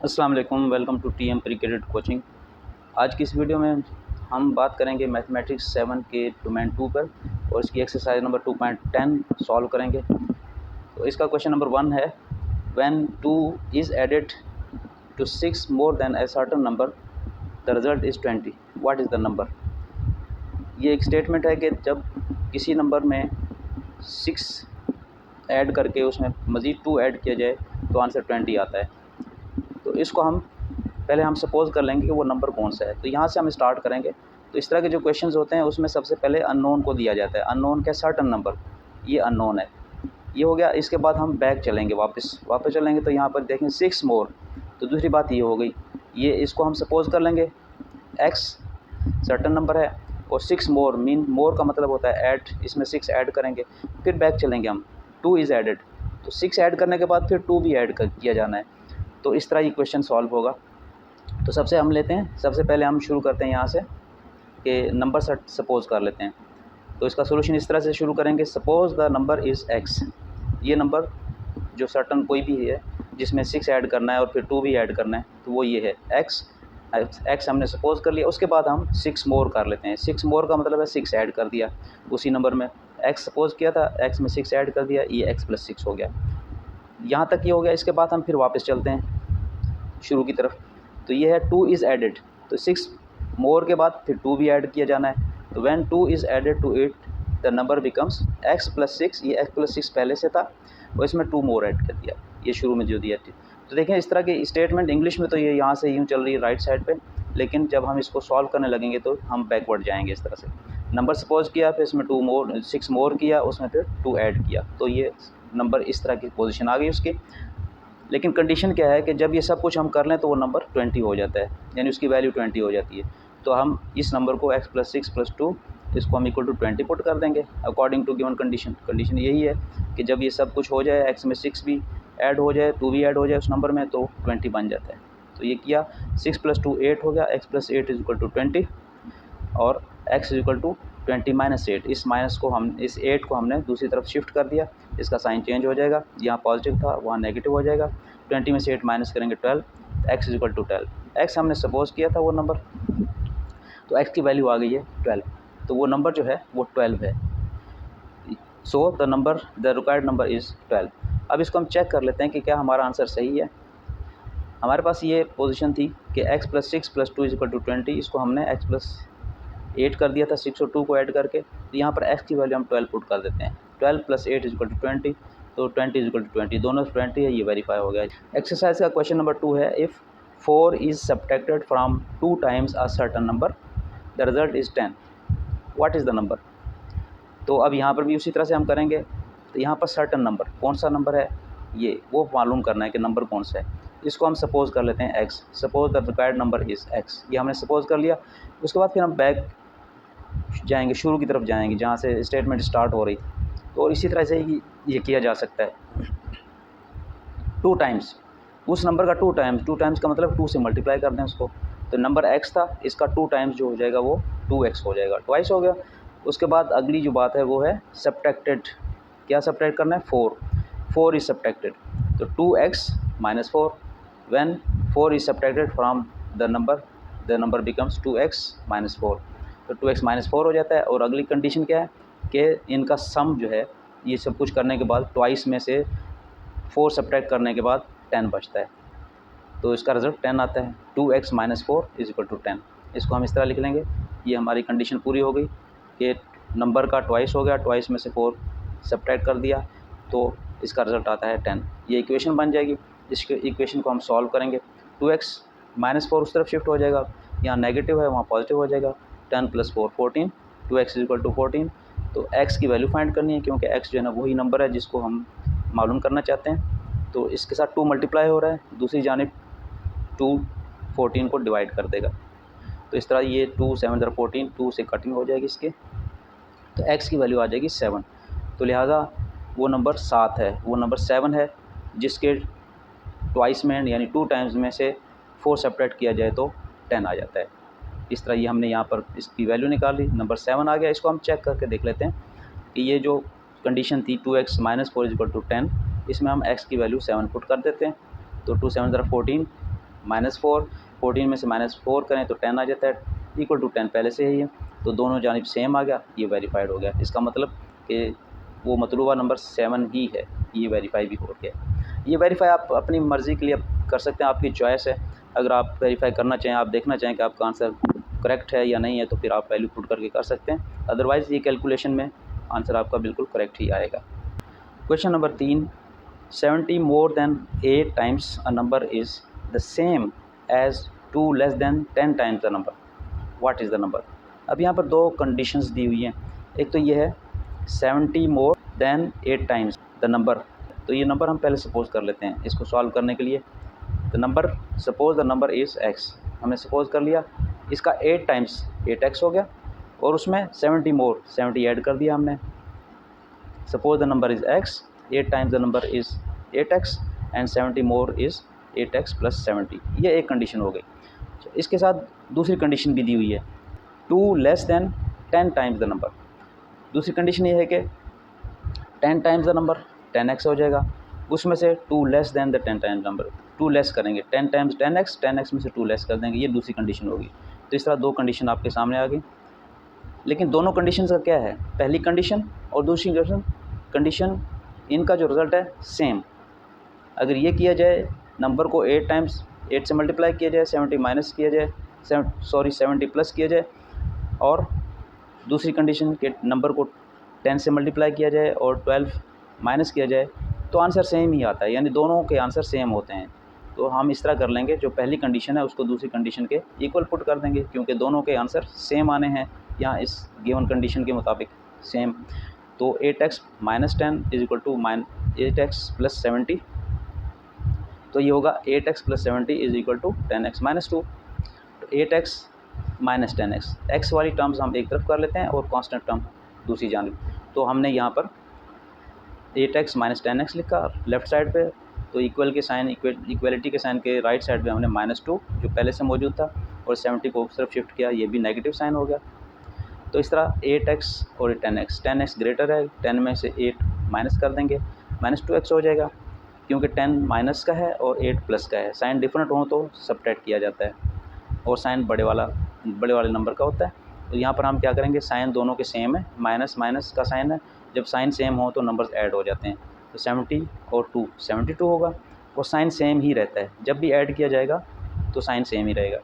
अस्सलाम वालेकुम, welcome to TM pre credit coaching. आज की इस वीडियो में हम बात करेंगे मैथमेटिक्स 7 के डोमेन 2 पर और इसकी एक्सरसाइज नंबर 2.10 सॉल्व करेंगे। तो इसका क्वेश्चन नंबर 1 है, when 2 is added to 6 more than a certain number the result is 20, what is the number. ये एक स्टेटमेंट है कि जब किसी नंबर में 6 ऐड करके उसमें मज़ीद 2 ऐड किया जाए तो आंसर 20 आता है। तो इसको हम पहले सपोज़ कर लेंगे कि वो नंबर कौन सा है। तो यहाँ से हम स्टार्ट करेंगे। तो इस तरह के जो क्वेश्चंस होते हैं उसमें सबसे पहले अननोन को दिया जाता है। अननोन क्या, सर्टेन नंबर, ये अननोन है, ये हो गया। इसके बाद हम बैक चलेंगे, वापस चलेंगे तो यहाँ पर देखें 6 मोर। तो दूसरी बात ये हो गई, ये इसको हम सपोज़ कर लेंगे x सर्टेन नंबर है और 6 मोर, मीन मोर का मतलब होता है ऐड, इसमें 6 ऐड करेंगे। फिर बैक चलेंगे हम, 2 इज़ एडेड, तो 6 ऐड करने के बाद फिर 2 भी ऐड किया जाना है। तो इस तरह ये क्वेश्चन सॉल्व होगा। तो सबसे हम लेते हैं, सबसे पहले हम शुरू करते हैं यहाँ से कि नंबर सपोज़ कर लेते हैं। तो इसका सोल्यूशन इस तरह से शुरू करेंगे, suppose the number is x। ये नंबर जो सर्टन कोई भी है जिसमें 6 ऐड करना है और फिर 2 भी ऐड करना है, तो वो ये है x हमने सपोज़ कर लिया। उसके बाद हम 6 मोर कर लेते हैं। 6 मोर का मतलब है 6 ऐड कर दिया उसी नंबर में, x सपोज़ किया था, x में 6 ऐड कर दिया, ये x + 6 हो गया। यहाँ तक ये हो गया। इसके बाद हम फिर वापस चलते हैं शुरू की तरफ। तो ये है 2 इज़ एडेड, तो 6 मोर के बाद फिर 2 भी ऐड किया जाना है। तो when 2 is added to it the number becomes x + 6। ये x + 6 पहले से था और इसमें 2 मोर ऐड कर दिया, ये शुरू में जो दिया थी। तो देखें इस तरह की स्टेटमेंट इंग्लिश में तो ये यहाँ से यूँ चल रही है राइट साइड पे, लेकिन जब हम इसको सॉल्व करने लगेंगे तो हम बैकवर्ड जाएंगे। इस तरह से नंबर सपोज किया, फिर इसमें 6 मोर किया, उसमें फिर 2 ऐड किया, तो ये नंबर इस तरह की पोजीशन आ गई उसकी। लेकिन कंडीशन क्या है कि जब ये सब कुछ हम कर लें तो वो नंबर 20 हो जाता है, यानी उसकी वैल्यू 20 हो जाती है। तो हम इस नंबर को x + 6 + 2 इसको हम इक्वल टू 20 पुट कर देंगे according to given condition. Condition यही है कि जब ये सब कुछ हो जाए, x में 6 भी ऐड हो जाए, 2 भी ऐड हो जाए उस नंबर में, तो 20 बन जाता है। तो ये किया, 6 + 2 8 हो गया, x + 8 = 20 और x = 20 - 8। इस माइनस को हम, इस 8 को हमने दूसरी तरफ शिफ्ट कर दिया, इसका साइन चेंज हो जाएगा, यहाँ पॉजिटिव था वहाँ नेगेटिव हो जाएगा। 20 में से 8 माइनस करेंगे 12, x = 12। x हमने सपोज़ किया था वो नंबर, तो x की वैल्यू आ गई है 12, तो वो नंबर जो है वो 12 है। So the required number is 12। अब इसको हम चेक कर लेते हैं कि क्या हमारा आंसर सही है। हमारे पास ये पोजीशन थी कि x + 6 + 2 = 20, इसको हमने x + 8 कर दिया था 6 और 2 को ऐड करके। तो यहाँ पर x की वैल्यू हम 12 पुट कर देते हैं। 12 + 8 = 20, तो 20 = 20, दोनों 20 है, ये वेरीफाई हो गया। एक्सरसाइज का क्वेश्चन नंबर 2 है, if 4 is subtracted from 2 times a certain number the result is 10, what is the number. तो अब यहाँ पर भी उसी तरह से हम करेंगे। तो यहाँ पर सर्टेन नंबर कौन सा नंबर है, ये वो मालूम करना है कि नंबर कौन सा है। इसको हम सपोज़ कर लेते हैं x, suppose the required number is x, ये हमने सपोज़ कर लिया। उसके बाद फिर हम बैक जाएंगे, शुरू की तरफ जाएंगे जहाँ से स्टेटमेंट स्टार्ट हो रही। तो और इसी तरह से ये किया जा सकता है। 2 टाइम्स उस नंबर का 2 टाइम्स का मतलब 2 से मल्टीप्लाई कर दें उसको। तो नंबर x था, इसका 2 टाइम्स जो हो जाएगा वो 2x हो जाएगा, ट्वाइस हो गया। उसके बाद अगली जो बात है वो है सब्ट्रैक्टेड। क्या सब्ट्रैक्ट करना है, 4 इज़ सब्ट्रैक्टेड, तो 2x - 4। When 4 is subtracted from the number becomes 2x - 4, तो 2x - 4 हो जाता है। और अगली कंडीशन क्या है कि इनका सम जो है, ये सब कुछ करने के बाद ट्वाइस में से 4 सब्ट्रैक्ट करने के बाद 10 बचता है, तो इसका रिज़ल्ट 10 आता है। 2x - 4 = 10। इसको हम इस तरह लिख लेंगे। ये हमारी कंडीशन पूरी हो गई कि नंबर का ट्वाइस हो गया, ट्वाइस में से 4 सब्ट्रैक्ट कर दिया, तो इसका रिज़ल्ट आता है 10। ये इक्वेशन बन जाएगी। इसके इक्वेशन को हम सॉल्व करेंगे। 2x - 4 उस तरफ शिफ्ट हो जाएगा, यहाँ नेगेटिव है वहाँ पॉजिटिव हो जाएगा। 10 + 4 14, 2x = 14। तो x की वैल्यू फाइंड करनी है, क्योंकि x जो है ना वही नंबर है जिसको हम मालूम करना चाहते हैं। तो इसके साथ 2 मल्टीप्लाई हो रहा है, दूसरी जानिब 2 14 को डिवाइड कर देगा। तो इस तरह ये 2 7 = 14, 2 से कटिंग हो जाएगी इसके, तो x की वैल्यू आ जाएगी 7। तो लिहाजा वो नंबर 7 है, वो नंबर 7 है जिसके ट्वाइस में यानी 2 टाइम्स में से 4 सब्ट्रैक्ट किया जाए तो 10 आ जाता है। इस तरह ये हमने यहाँ पर इसकी वैल्यू निकाली, नंबर 7 आ गया। इसको हम चेक करके देख लेते हैं कि ये जो कंडीशन थी 2x - 4 = 10, इसमें हम x की वैल्यू 7 पुट कर देते हैं। तो 2 7 = 14, -4, 14 में से -4 करें तो 10 आ जाता है, इक्वल टू 10 पहले से ही है, तो दोनों जानिब सेम आ गया, ये वेरीफाइड हो गया। इसका मतलब कि वो मतलूबा नंबर 7 ही है, ये वेरीफाई भी हो गया। ये वेरीफाई आप अपनी मर्ज़ी के लिए कर सकते हैं, आपकी चॉइस है। अगर आप वेरीफाई करना चाहें, आप देखना चाहें कि आपका आंसर करेक्ट है या नहीं है, तो फिर आप वैल्यू पुट करके कर सकते हैं। अदरवाइज़ ये कैलकुलेशन में आंसर आपका बिल्कुल करेक्ट ही आएगा। Question number 3, 70 more than 8 times a number is the same as 2 less than 10 times the number, what is the number. अब यहाँ पर दो कंडीशंस दी हुई हैं। एक तो ये है 70 more than 8 times the number, तो ये नंबर हम पहले सपोज़ कर लेते हैं। इसको सॉल्व करने के लिए the number, suppose the number is x, हमने सपोज़ कर लिया। इसका 8 टाइम्स 8x हो गया, और उसमें 70 मोर 70 ऐड कर दिया हमने। Suppose the number is x, 8 times the number is 8x and 70 more is 8x plus 70, ये एक कंडीशन हो गई। इसके साथ दूसरी कंडीशन भी दी हुई है, 2 less than 10 times the number. दूसरी कंडीशन ये है कि 10 टाइम्स द नंबर 10x हो जाएगा, उसमें से 2 less than the 10 times number, 2 less करेंगे, 10 टाइम्स 10x, 10x में से 2 लेस कर देंगे, ये दूसरी कंडीशन होगी। तो इस तरह दो कंडीशन आपके सामने आ गई। लेकिन दोनों कंडीशन का क्या है, पहली कंडीशन और दूसरी कंडीशन इनका जो रिज़ल्ट है सेम। अगर ये किया जाए, नंबर को 8 टाइम्स 8 से मल्टीप्लाई किया जाए, 70 माइनस किया जाए, 70 प्लस किया जाए, और दूसरी कंडीशन के नंबर को 10 से मल्टीप्लाई किया जाए और 12 माइनस किया जाए, तो आंसर सेम ही आता है, यानी दोनों के आंसर सेम होते हैं। तो हम इस तरह कर लेंगे, जो पहली कंडीशन है उसको दूसरी कंडीशन के इक्वल पुट कर देंगे, क्योंकि दोनों के आंसर सेम आने हैं यहाँ इस गिवन कंडीशन के मुताबिक सेम। तो 8x minus 10 is equal to 8x plus 70, तो ये होगा 8x plus 70 is equal to 10x minus 2। तो 8x माइनस 10x, एक्स वाली टर्म्स हम एक तरफ कर लेते हैं और कांस्टेंट टर्म दूसरी जानिब। तो हमने यहाँ पर 8x माइनस 10x लिखा लेफ़्ट साइड पे, तो इक्वल के साइन, इक्वलिटी के साइन के राइट साइड पे हमने -2 जो पहले से मौजूद था, और 70 को उस तरफ शिफ्ट किया, ये भी नेगेटिव साइन हो गया। तो इस तरह 8x और 10x ग्रेटर है, 10 में से 8 माइनस कर देंगे, -2x हो जाएगा, क्योंकि 10 माइनस का है और 8 प्लस का है। साइन डिफरेंट हो तो सबट्रैक्ट किया जाता है, और साइन बड़े वाले नंबर का होता है। तो यहाँ पर हम क्या करेंगे, साइन दोनों के सेम है, माइनस माइनस का साइन है, जब साइन सेम हो तो नंबर्स ऐड हो जाते हैं। तो 70 और 2 72 होगा, और साइन सेम ही रहता है, जब भी ऐड किया जाएगा तो साइन सेम ही रहेगा।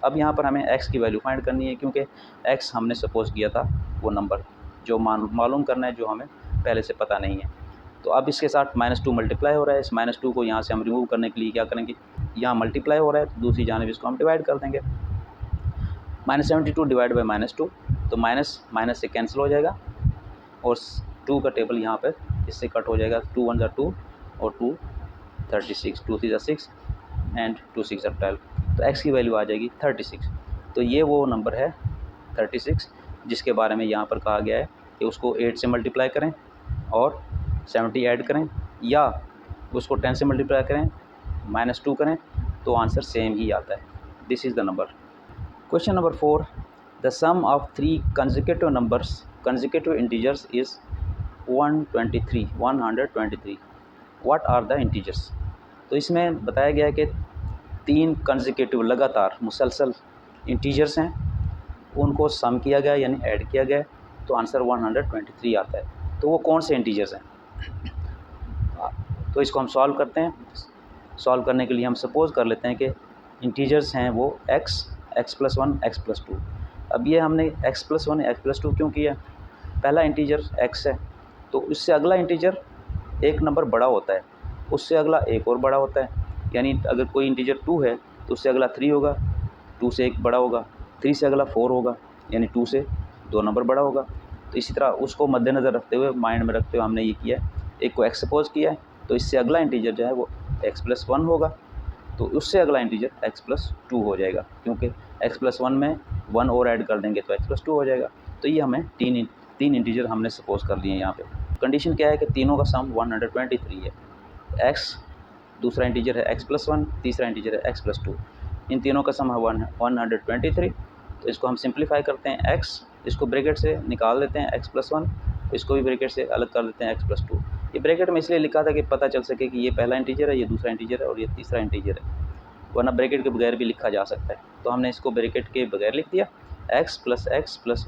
अब यहाँ पर हमें x की वैल्यू फाइंड करनी है, क्योंकि x हमने सपोज़ किया था वो नंबर जो मालूम करना है, जो हमें पहले से पता नहीं है। तो अब इसके साथ -2 मल्टीप्लाई हो रहा है, इस -2 को यहाँ से हम रिमूव करने के लिए क्या करेंगे, यहाँ मल्टीप्लाई हो रहा है तो दूसरी जानिब इसको हम डिवाइड कर देंगे। -72 डिवाइड बाई -2, तो माइनस माइनस से कैंसिल हो जाएगा, और 2 का टेबल यहाँ पर इससे कट हो जाएगा, 2 1 2 और 2 36, 2 3 6 एंड 2 6 12। तो x की वैल्यू आ जाएगी 36। तो ये वो नंबर है 36 जिसके बारे में यहाँ पर कहा गया है कि उसको 8 से मल्टीप्लाई करें और 70 ऐड करें, या उसको 10 से मल्टीप्लाई करें -2 करें, तो आंसर सेम ही आता है। This is the number. Question number 4, the sum of 3 consecutive integers is 123 what are the integers. तो इसमें बताया गया है कि 3 कंसेक्यूटिव लगातार मुसलसल इंटीजर्स हैं, उनको सम किया गया यानी ऐड किया गया, तो आंसर 123 आता है। तो वो कौन से इंटीजर्स हैं, तो इसको हम सॉल्व करते हैं। सॉल्व करने के लिए हम सपोज़ कर लेते हैं कि इंटीजर्स हैं वो x प्लस 1 x प्लस 2। अब ये हमने x प्लस 1 x प्लस 2 क्यों किया, पहला इंटीजर x है, तो इससे अगला इंटीजर एक नंबर बड़ा होता है, उससे अगला एक और बड़ा होता है, यानी अगर कोई इंटीजर 2 है तो उससे अगला 3 होगा, 2 से एक बड़ा होगा, 3 से अगला 4 होगा, यानी 2 से 2 नंबर बड़ा होगा। तो इसी तरह उसको मद्देनज़र रखते हुए, माइंड में रखते हुए हमने ये किया है, एक को x सपोज़ किया है, तो इससे अगला इंटीजर जो है वो x प्लस 1 होगा, तो उससे अगला इंटीजर x प्लस 2 हो जाएगा, क्योंकि x प्लस 1 में 1 और ऐड कर देंगे तो x प्लस 2 हो जाएगा। तो ये हमें तीन इंटीजर हमने सपोज़ कर लिए हैं। यहाँ पे कंडीशन क्या है कि तीनों का सम 123 है। x दूसरा इंटीजर है x प्लस 1, तीसरा इंटीजर है x प्लस 2, इन तीनों का सम है 123। तो इसको हम सिंप्लीफाई करते हैं, x इसको ब्रैकेट से निकाल देते हैं x प्लस 1, इसको भी ब्रैकेट से अलग कर देते हैं x प्लस 2। ये ब्रैकेट में इसलिए लिखा था कि पता चल सके कि ये पहला इंटीजर है, ये दूसरा इंटीजर है और ये तीसरा इंटीजर है। वरना ब्रैकेट के बगैर भी लिखा जा सकता है। तो हमने इसको ब्रैकेट के बगैर लिख दिया, x plus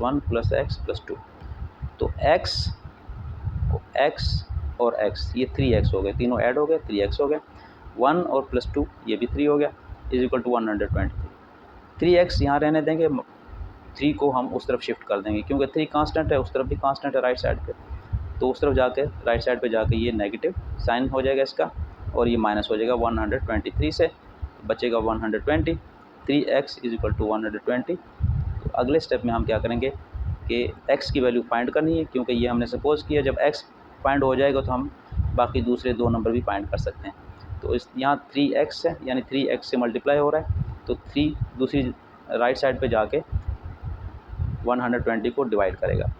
1 plus x plus 2। तो x और x ये 3x हो गए, तीनों ऐड हो गए, 3x हो गए। 1 और प्लस 2 ये भी 3 हो गया, इज इक्वल टू 123। 3x यहाँ रहने देंगे, 3 को हम उस तरफ शिफ्ट कर देंगे क्योंकि 3 कांस्टेंट है, उस तरफ भी कांस्टेंट है राइट साइड पे। तो उस तरफ जाके राइट साइड पे जाके ये नेगेटिव साइन हो जाएगा इसका, और ये माइनस हो जाएगा 123 से, बचेगा 120। 3x is equal to 120। तो अगले स्टेप में हम क्या करेंगे कि x की वैल्यू फाइंड करनी है, क्योंकि ये हमने सपोज़ किया जब x फाइंड हो जाएगा तो हम बाकी दूसरे 2 नंबर भी फाइंड कर सकते हैं। तो इस यहाँ 3x है, यानी 3x से मल्टीप्लाई हो रहा है, तो 3 दूसरी राइट साइड पे जाके 120 को डिवाइड करेगा।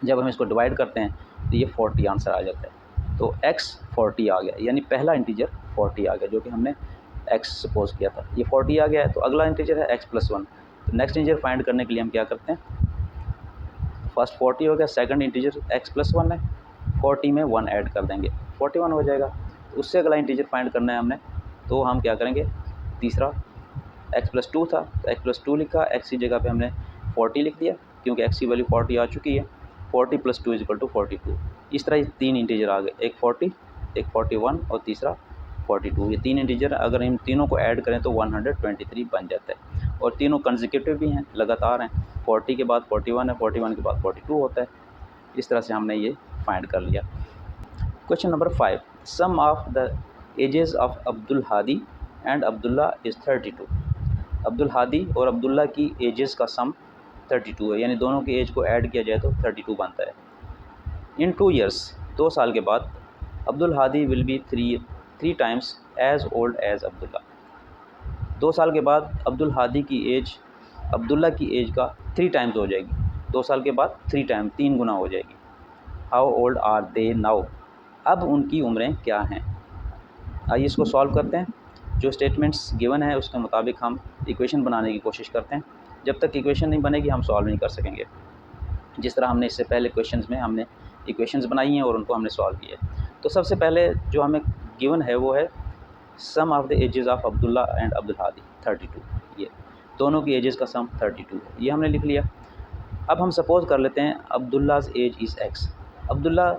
जब हम इसको डिवाइड करते हैं तो ये 40 आंसर आ जाता है। तो x 40 आ गया, यानी पहला इंटीजर 40 आ गया, जो कि हमने x सपोज किया था, ये 40 आ गया है। तो अगला इंटीजर है x प्लस 1। तो नेक्स्ट इंटीजर फाइंड करने के लिए हम क्या करते हैं, फर्स्ट 40 हो गया, सेकंड इंटीजर x प्लस 1 है, 40 में 1 ऐड कर देंगे, 41 हो जाएगा। तो उससे अगला इंटीजर फाइंड करना है हमने, तो हम क्या करेंगे, तीसरा x प्लस 2 था तो x प्लस 2 लिखा, x की जगह पे हमने 40 लिख दिया क्योंकि x की वैल्यू 40 आ चुकी है। 40 प्लस 2 इज इक्वल टू 42। इस तरह ये 3 इंटीजर आ गए, एक 40, एक 41 और तीसरा 42। ये 3 इंटीजर अगर इन तीनों को ऐड करें तो 123 बन जाता है, और तीनों कंसेक्यूटिव भी हैं, लगातार हैं। 40 के बाद 41 है, 41 के बाद 42 होता है। इस तरह से हमने ये फाइंड कर लिया। Question number 5, sum of the ages of Abdul Hadi and Abdullah is 32। Abdul Hadi और अब्दुल्ला की एजेस का सम 32 है, यानी दोनों की एज को ऐड किया जाए तो 32 बनता है। इन 2 ईयर्स, 2 साल के बाद, Abdul Hadi will be 3 times as old as Abdullah. 2 साल के बाद अब्दुल हादी की एज अब्दुल्ला की एज का 3 टाइम्स हो जाएगी। 2 साल के बाद 3 गुना हो जाएगी। How old are they now. अब उनकी उम्रें क्या हैं। आइए इसको सॉल्व करते हैं। जो स्टेटमेंट्स गिवन है उसके मुताबिक हम इक्वेशन बनाने की कोशिश करते हैं। जब तक इक्वेशन नहीं बनेगी हम सॉल्व नहीं कर सकेंगे। जिस तरह हमने इससे पहले क्वेश्चंस में हमने इक्वेशंस बनाई हैं और उनको हमने सॉल्व किया है। तो सबसे पहले जो हमें गिवन है वो है sum of the ages of Abdullah and Abdul Hadi 32। ये दोनों की एजेस का सम 32 है, ये हमने लिख लिया। अब हम सपोज़ कर लेते हैं Abdullah's as is x। Abdullah,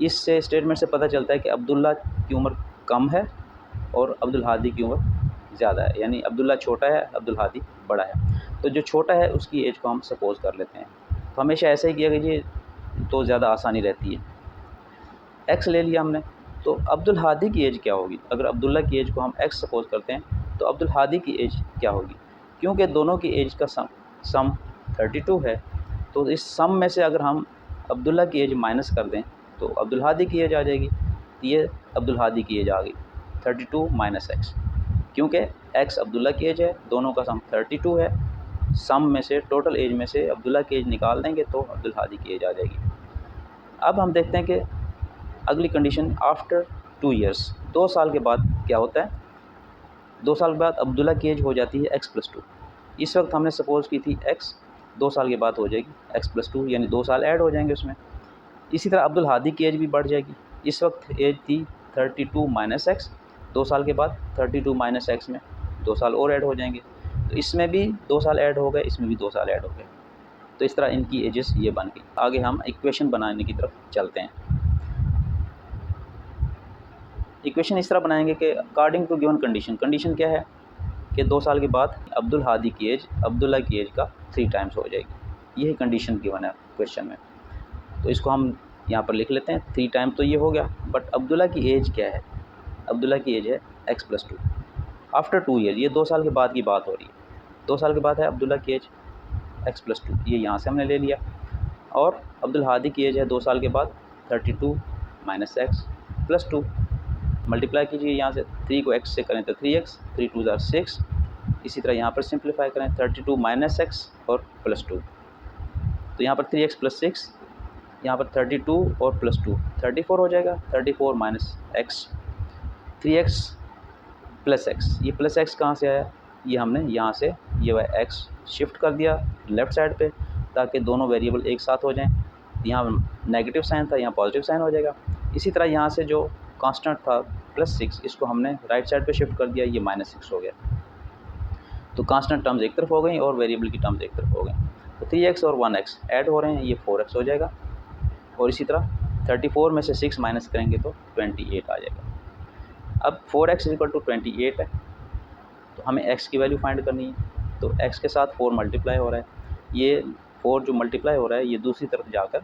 इससे स्टेटमेंट से पता चलता है कि अब्दुल्ला की उम्र कम है और अब्दुल हादी की उम्र ज़्यादा है, यानी अब्दुल्ला छोटा है, अब्दुल हादी बड़ा है। तो जो छोटा है उसकी एज को हम सपोज़ कर लेते हैं। तो हमेशा ऐसा ही किया कीजिए तो ज़्यादा आसानी रहती है। x ले लिया हमने, तो अब्दुल हादी की एज क्या होगी। अगर अब्दुल्ला की एज को हम x सपोज़ करते हैं तो अब्दुल हादी की एज क्या होगी, क्योंकि दोनों की एज का सम 32 है। तो इस सम में से अगर हम अब्दुल्ला की एज माइनस कर दें तो अब्दुल हादी की एज आ जाएगी। ये अब्दुल हादी की एज आ गई 32 माइनस x, क्योंकि x अब्दुल्ला की एज है, दोनों का सम 32 है। सम में से, टोटल एज में से अब्दुल्ला की एज निकाल देंगे तो अब्दुल हादी की एज आ जाएगी। अब हम देखते हैं कि अगली कंडीशन आफ्टर 2 ईयर्स, 2 साल के बाद क्या होता है। 2 साल के बाद अब्दुल्ला की एज हो जाती है x प्लस 2। इस वक्त हमने सपोज़ की थी x, 2 साल के बाद हो जाएगी x प्लस 2, यानी 2 साल ऐड हो जाएंगे उसमें। इसी तरह अब्दुल हादी की एज भी बढ़ जाएगी। इस वक्त एज थी 32 माइनस x, 2 साल के बाद 32 माइनस x में 2 साल और ऐड हो जाएंगे। तो इसमें भी 2 साल ऐड हो गए, इसमें भी 2 साल ऐड हो गए। तो इस तरह इनकी एजेस ये बन गई। आगे हम इक्वेशन बनाने की तरफ चलते हैं। इक्वेशन इस तरह बनाएंगे कि अकॉर्डिंग टू गिवन कंडीशन क्या है कि 2 साल के बाद अब्दुल हादी की एज अब्दुल्ला की एज का 3 टाइम्स हो जाएगी। यही कंडीशन गिवन है क्वेश्चन में। तो इसको हम यहाँ पर लिख लेते हैं। 3 टाइम तो ये हो गया, बट अब्दुल्ला की एज क्या है। अब्दुल्ला की एज है x प्लस 2 आफ्टर 2 ईयर। ये 2 साल के बाद की बात हो रही है। 2 साल के बाद है अब्दुल्ला की एज x प्लस 2, ये यहाँ से हमने ले लिया। और अब्दुल हादी की एज है 2 साल के बाद 32 माइनस x प्लस 2। मल्टीप्लाई कीजिए, यहाँ से 3 को x से करें तो 3x, 3 2 ज़ार 6। इसी तरह यहाँ पर सिंप्लीफाई करें 32 माइनस x और प्लस 2। तो यहाँ पर 3x प्लस 6, यहाँ पर 32 और प्लस 2 34 हो जाएगा। 34 minus x, 3x plus x। ये प्लस x कहाँ से आया, ये हमने यहाँ से ये वह x शिफ्ट कर दिया लेफ़्ट साइड पे, ताकि दोनों वेरिएबल एक साथ हो जाएं। यहाँ नेगेटिव साइन था, यहाँ पॉजिटिव साइन हो जाएगा। इसी तरह यहाँ से जो कांस्टेंट था प्लस 6, इसको हमने राइट साइड पे शिफ्ट कर दिया, ये माइनस 6 हो गया। तो कांस्टेंट टर्म्स एक तरफ हो गई और वेरिएबल की टर्म्स एक तरफ हो गई। तो 3x और 1x ऐड हो रहे हैं, ये 4x हो जाएगा। और इसी तरह 34 में से 6 माइनस करेंगे तो 28 आ जाएगा। अब 4x इक्वल टू 28 है, तो हमें x की वैल्यू फाइंड करनी है। तो x के साथ 4 मल्टीप्लाई हो रहा है, ये 4 जो मल्टीप्लाई हो रहा है ये दूसरी तरफ जाकर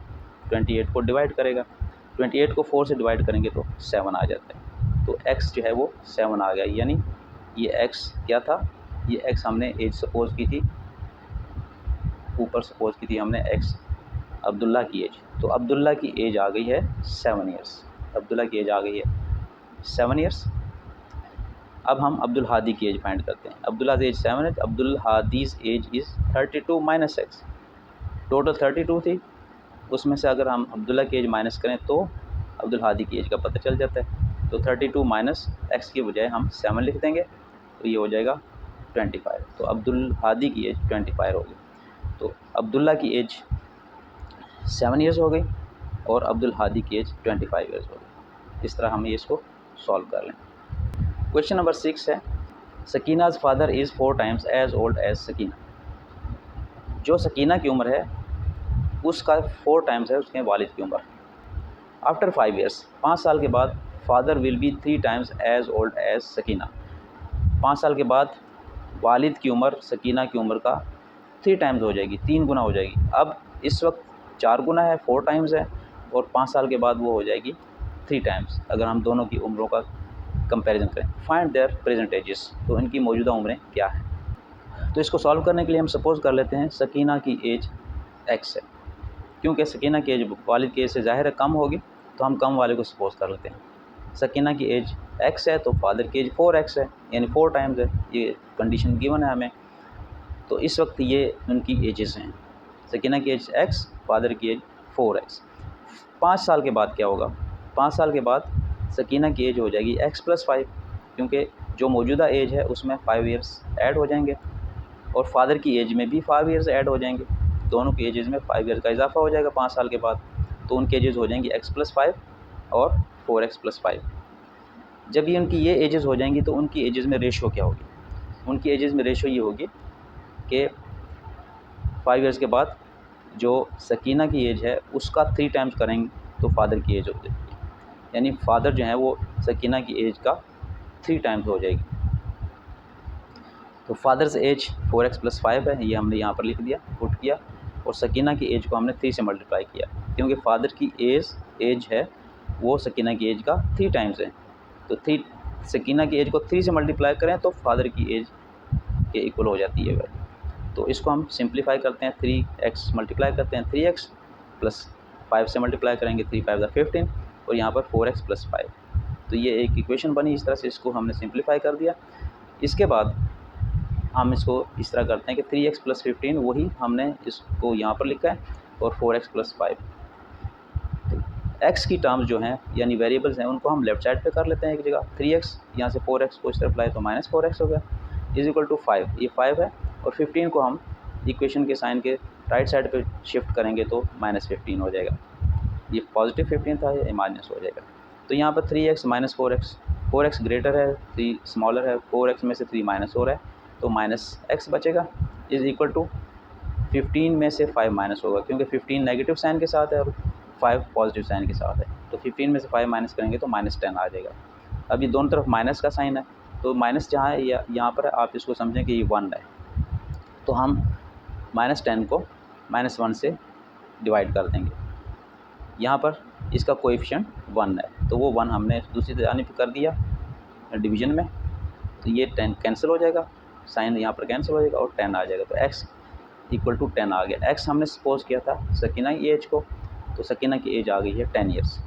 28 को डिवाइड करेगा। 28 को 4 से डिवाइड करेंगे तो 7 आ जाता है। तो x जो है वो 7 आ गया, यानी ये x क्या था, ये x हमने एज सपोज की थी, ऊपर सपोज की थी हमने x अब्दुल्ला की एज। तो अब्दुल्ला की एज आ गई है 7 ईयर्स। अब्दुल्ला की एज आ गई है 7 ईयर्स। अब हम अब्दुल हादी की एज फाइंड करते हैं। अब्दुल्ला एज 7 है, Abdul Hadi's age is 32 minus x. Total 32 थी, उसमें से अगर हम अब्दुल्ला की एज माइनस करें तो अब्दुल हादी की एज का पता चल जाता है। तो 32 माइनस एक्स की बजाय हम 7 लिख देंगे, तो ये हो जाएगा 25। तो अब्दुल हादी की एज 25 हो गई। तो अब्दुल्ला की एज 7 ईयर्स हो गई और अब्दुल हादी की एज 25 ईयर्स हो गई। इस तरह हम ये इसको सॉल्व कर लें। क्वेश्चन नंबर 6 है, Sakina's father is 4 times as old as Sakina. जो सकीना की उम्र है उसका 4 टाइम्स है उसके वालिद की उम्र। आफ्टर 5 ईयर्स, 5 साल के बाद, father will be 3 times as old as Sakina. 5 साल के बाद वालिद की उम्र सकीना की उम्र का 3 टाइम्स हो जाएगी, 3 गुना हो जाएगी। अब इस वक्त 4 गुना है, 4 टाइम्स है, और 5 साल के बाद वो हो जाएगी 3 टाइम्स। अगर हम दोनों की उम्रों का कंपैरिजन करें, फाइंड देयर प्रेजेंट एजेस, तो इनकी मौजूदा उम्रें क्या है। तो इसको सॉल्व करने के लिए हम सपोज़ कर लेते हैं सकीना की एज x है। क्योंकि सकीना की एज वालिद की एज से ज़ाहिर है कम होगी, तो हम कम वाले को सपोज़ कर लेते हैं। सकीना की एज x है तो फादर की एज 4x है, यानी 4 टाइम्स है। ये कंडीशन गिवन है हमें। तो इस वक्त ये उनकी एजेस हैं, सकीना की एज x, फादर की एज 4x। 5 साल के बाद क्या होगा, 5 साल के बाद सकीना की एज हो जाएगी x + 5, क्योंकि जो मौजूदा एज है उसमें 5 ईयर्स ऐड हो जाएंगे और फादर की एज में भी 5 ईयर्स ऐड हो जाएंगे। दोनों की एजेस में 5 ईयर्स का इजाफा हो जाएगा 5 साल के बाद। तो उनकी एजेस हो जाएंगी x + 5 और 4x + 5। जब ये उनकी ये एजेस हो जाएंगी तो उनकी एजेस में रेशो क्या होगी, उनकी एजेस में रेशो ये होगी कि 5 ईयर्स के बाद जो सकीना की एज है उसका 3 टाइम्स करेंगे तो फादर की एज हो जाएगी, यानी फादर जो है वो सकीना की एज का 3 टाइम्स हो जाएगी। तो फादर्स एज 4x + 5 है, ये हमने यहाँ पर लिख दिया, पुट किया, और सकीना की एज को हमने 3 से मल्टीप्लाई किया, क्योंकि फादर की एज है वो सकीना की एज का 3 टाइम्स है। तो 3 सकीना की एज को 3 से मल्टीप्लाई करें तो फादर की एज के इक्वल हो जाती है वैल्यू। तो इसको हम सिंप्लीफाई करते हैं, 3x मल्टीप्लाई करते हैं 3x + 5 से मल्टीप्लाई करेंगे, 3 5 15, और यहाँ पर 4x + 5। तो ये एक इक्वेशन बनी, इस तरह से इसको हमने सिंप्लीफाई कर दिया। इसके बाद हम इसको इस तरह करते हैं कि 3x + 15 वही हमने इसको यहाँ पर लिखा है, और 4x + 5। तो x की टर्म्स जो हैं यानी वेरिएबल्स हैं उनको हम लेफ्ट साइड पे कर लेते हैं एक जगह। 3x यहाँ से 4x को इस तरफ लाए तो -4x हो गया, = 5, ये 5 है, और 15 को हम इक्वेशन के साइन के राइट साइड पे शिफ्ट करेंगे तो -15 हो जाएगा। ये पॉजिटिव 15 था, ये माइनस हो जाएगा। तो यहाँ पर 3x - 4x, 4x ग्रेटर है, 3 स्मॉलर है, 4x में से 3 माइनस हो रहा है, तो -x बचेगा, = 15 में से 5 माइनस होगा, क्योंकि 15 नेगेटिव साइन के साथ है और 5 पॉजिटिव साइन के साथ है। तो 15 में से 5 माइनस करेंगे तो -10 आ जाएगा। अब ये दोनों तरफ माइनस का साइन है, तो माइनस जहाँ है यहाँ पर आप इसको समझें कि ये 1 है, तो हम -10 को -1 से डिवाइड कर देंगे। यहाँ पर इसका कोएफिशिएंट 1 है, तो वो 1 हमने दूसरी जानिब कर दिया डिवीज़न में, तो ये 10 कैंसिल हो जाएगा, साइन यहाँ पर कैंसिल हो जाएगा और 10 आ जाएगा। तो x = 10 आ गया। x हमने सपोज किया था सकीना की एज को, तो सकीना की एज आ गई है 10 ईयर्स।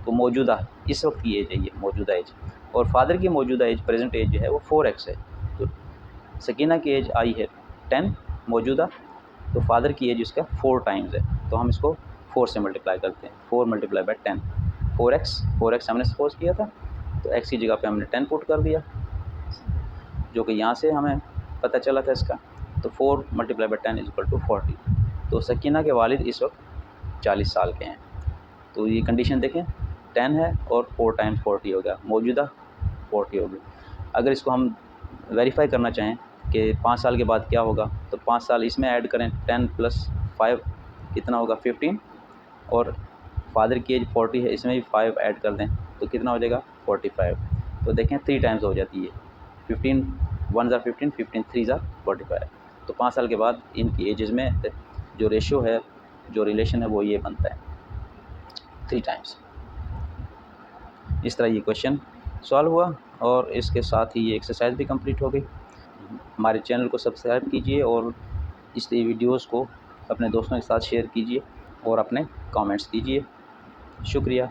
तो मौजूदा इस वक्त की एज है ये मौजूदा एज, और फादर की मौजूदा एज प्रेजेंट एज जो है वो 4x है। तो सकीना की एज आई है 10 मौजूदा, तो फादर की एज इसका 4 टाइम्स है, तो हम इसको 4 से मल्टीप्लाई करते हैं, 4 × 10, 4x हमने सपोज किया था, तो x की जगह पे हमने 10 पुट कर दिया, जो कि यहाँ से हमें पता चला था इसका। तो 4 × 10 = 40। तो सकीना के वालिद इस वक्त 40 साल के हैं। तो ये कंडीशन देखें, 10 है और 4 टाइम्स 40 हो गया, मौजूदा 40 हो गया। अगर इसको हम वेरीफाई करना चाहें कि 5 साल के बाद क्या होगा, तो 5 साल इसमें ऐड करें, 10 + 5 कितना होगा 15, और फादर की एज 40 है, इसमें भी 5 ऐड कर दें तो कितना हो जाएगा 45। तो देखें 3 टाइम्स हो जाती है, 15 1 ज़ा 15, 15 3 ज़ा 45। तो 5 साल के बाद इनकी एजेस में जो रेशियो है, जो रिलेशन है वो ये बनता है 3 टाइम्स। इस तरह ये क्वेश्चन सॉल्व हुआ और इसके साथ ही ये एक्सरसाइज भी कंप्लीट हो गई। हमारे चैनल को सब्सक्राइब कीजिए और इस वीडियोस को अपने दोस्तों के साथ शेयर कीजिए और अपने कमेंट्स दीजिए। शुक्रिया।